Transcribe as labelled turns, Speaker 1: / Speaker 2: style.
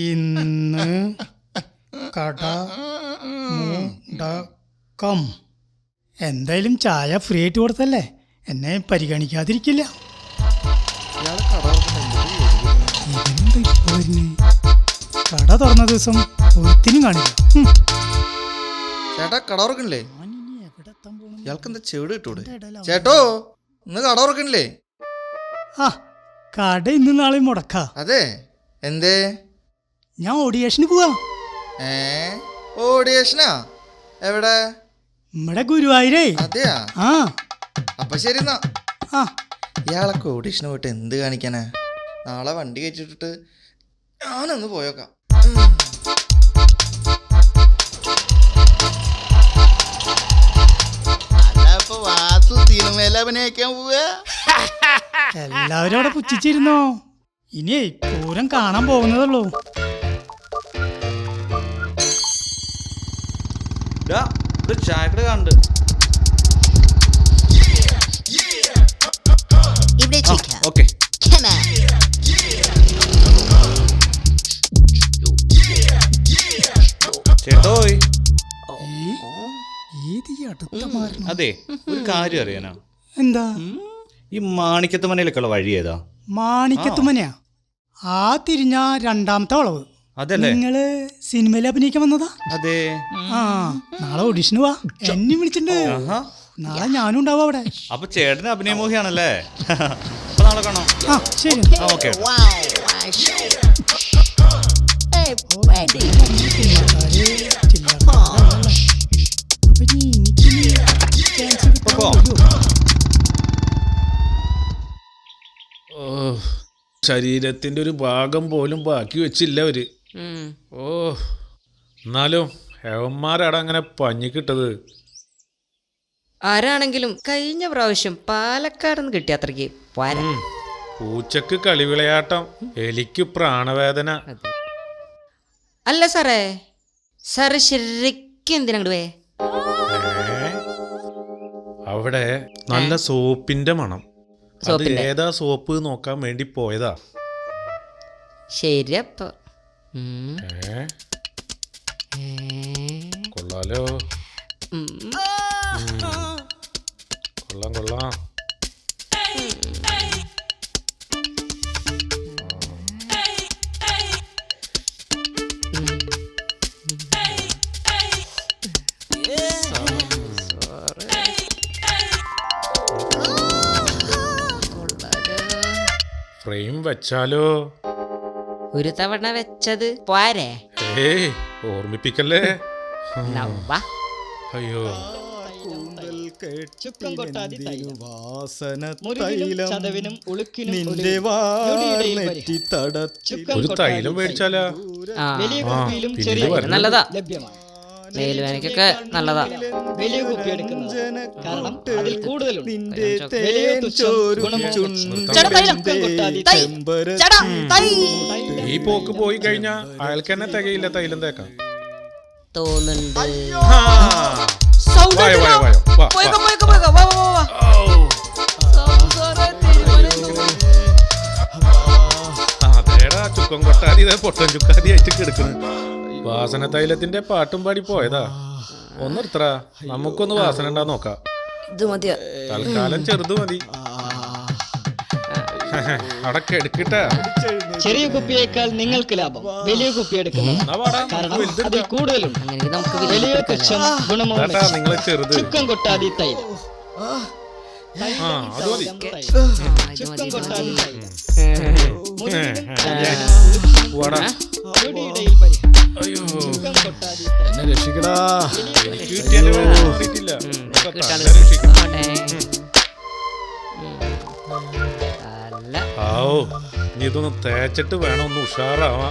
Speaker 1: ഇന്ന് കട മുടക്കം. എന്തായാലും ചായ ഫ്രീ ആയിട്ട് കൊടുത്തല്ലേ, എന്നെ പരിഗണിക്കാതിരിക്കില്ല. കട തുറന്ന ദിവസം ഒത്തിനും കാണില്ല.
Speaker 2: ചേട്ടാ കട ഉറക്കണില്ലേ? ഇയാൾക്ക് എന്താ ചെവിട് കിട്ടൂടെ? ചേട്ടോ ഇന്ന് കട ഉറക്കണില്ലേ?
Speaker 1: ആ കട ഇന്ന് നാളെ മുടക്ക.
Speaker 2: അതെ, എന്തേ?
Speaker 1: ഞാൻ ഓഡിയേഷന് പോവാ.
Speaker 2: ഓഡിയേഷനാ? എവിടെ?
Speaker 1: നമ്മുടെ ഗുരുവായൂരേ.
Speaker 2: അതെയാ?
Speaker 1: ആ
Speaker 2: അപ്പൊ ശരി എന്നാ.
Speaker 1: ആ
Speaker 2: ഇയാളൊക്കെ ഓഡിഷന് പോയിട്ട് എന്ത് കാണിക്കാനാ? നാളെ വണ്ടി കയറ്റിട്ടിട്ട് ഞാനൊന്ന് പോയേക്കാം.
Speaker 1: എല്ലാവരും അവിടെ പുച്ഛിച്ചിരുന്നോ? ഇനി പൂരം കാണാൻ പോകുന്നതുള്ളൂ.
Speaker 2: ചായക്കട കാണുന്നുണ്ട്. ഓക്കെ ചേട്ടോയ്. അതെ, ഒരു കാര്യം അറിയാനാ.
Speaker 1: എന്താ?
Speaker 2: ഈ മാണിക്കത്തുമനയിലേക്കുള്ള വഴി ഏതാ?
Speaker 1: മാണിക്കത്തുമനയാ? ആ തിരിഞ്ഞ രണ്ടാമത്തെ വളവ്.
Speaker 2: അതല്ലേ?
Speaker 1: നിങ്ങള് സിനിമയിൽ അഭിനയിക്കാൻ വന്നതാ?
Speaker 2: അതെ.
Speaker 1: ആ നാളെ ഓഡിഷന് വാ, എന്നെ വിളിച്ചിട്ടുണ്ട്. നാളെ ഞാനും ഉണ്ടാവും അവിടെ.
Speaker 2: അപ്പൊ ചേട്ടന് അഭിനയമോഹിയാണല്ലേ? അപ്പൊ നാളെ കാണാം.
Speaker 1: ആ ശരി.
Speaker 2: ഓക്കെ.
Speaker 3: ശരീരത്തിന്റെ ഒരു ഭാഗം പോലും ബാക്കി വെച്ചില്ല അവര്. ഓ എന്നാലും ഹേവന്മാരാടാ അങ്ങനെ പഞ്ഞിക്കിട്ടത്.
Speaker 4: ആരാണെങ്കിലും കഴിഞ്ഞ പ്രാവശ്യം പാലക്കാട് നിന്ന് കിട്ടിയ അത്രയ്ക്ക്
Speaker 3: പൂച്ചക്ക് കളിവിളയാട്ടം, എലിക്ക് പ്രാണവേദന.
Speaker 4: അല്ല സാറേ, സാറ് ശരിക്കും എന്തിനാ പോയേ?
Speaker 3: അവിടെ നല്ല സോപ്പിന്റെ മണം. അത് ഏതാ സോപ്പ് നോക്കാൻ വേണ്ടി പോയതാ.
Speaker 4: ശരിയപ്പ
Speaker 3: കൊള്ളാലോ. കൊള്ളാം കൊള്ളാം. ഫ്രെയിം വെച്ചാലോ?
Speaker 4: ഒരു തവണ വെച്ചത് പോരെ.
Speaker 3: ഏയ് ഓർമ്മിപ്പിക്കല്ലേ. അയ്യോ ഒരു തൈലം മേടിച്ചാലാ?
Speaker 4: നല്ലതാ, മേലുവേനക്കൊക്കെ നല്ലതാ.
Speaker 3: ഈ പോക്ക് പോയി കഴിഞ്ഞാ അയാൾക്ക് തന്നെ തികയില്ല തൈലം തേക്കാം
Speaker 4: തോന്നുന്നുണ്ട്.
Speaker 3: അതേടാ ചുക്കം കൊട്ടാതി പൊട്ടൻ ചുക്കാതി ആയിട്ട് കിടക്കുന്നു. വാസന തൈലത്തിന്റെ പാട്ടും പാടി പോയതാ. ഒന്നെടുത്തറ, നമുക്കൊന്ന് വാസന ഉണ്ടാ നോക്കാം. തൽക്കാലം ചെറുത് മതി. അടക്ക എടുക്കട്ടെ.
Speaker 5: ചെറിയ കുപ്പിയേക്കാൾ നിങ്ങൾക്ക് ലാഭം വലിയ കുപ്പി എടുക്കുന്നു.
Speaker 3: നിങ്ങളെ ചെറുത്
Speaker 5: ചുക്കം കൊട്ടാതി തൈലം.
Speaker 3: അത് മതി. അയ്യോ എന്നെ രക്ഷിക്കടാ. ഇനി ഇതൊന്ന് തേച്ചിട്ട് വേണം ഒന്ന് ഉഷാറാവാ.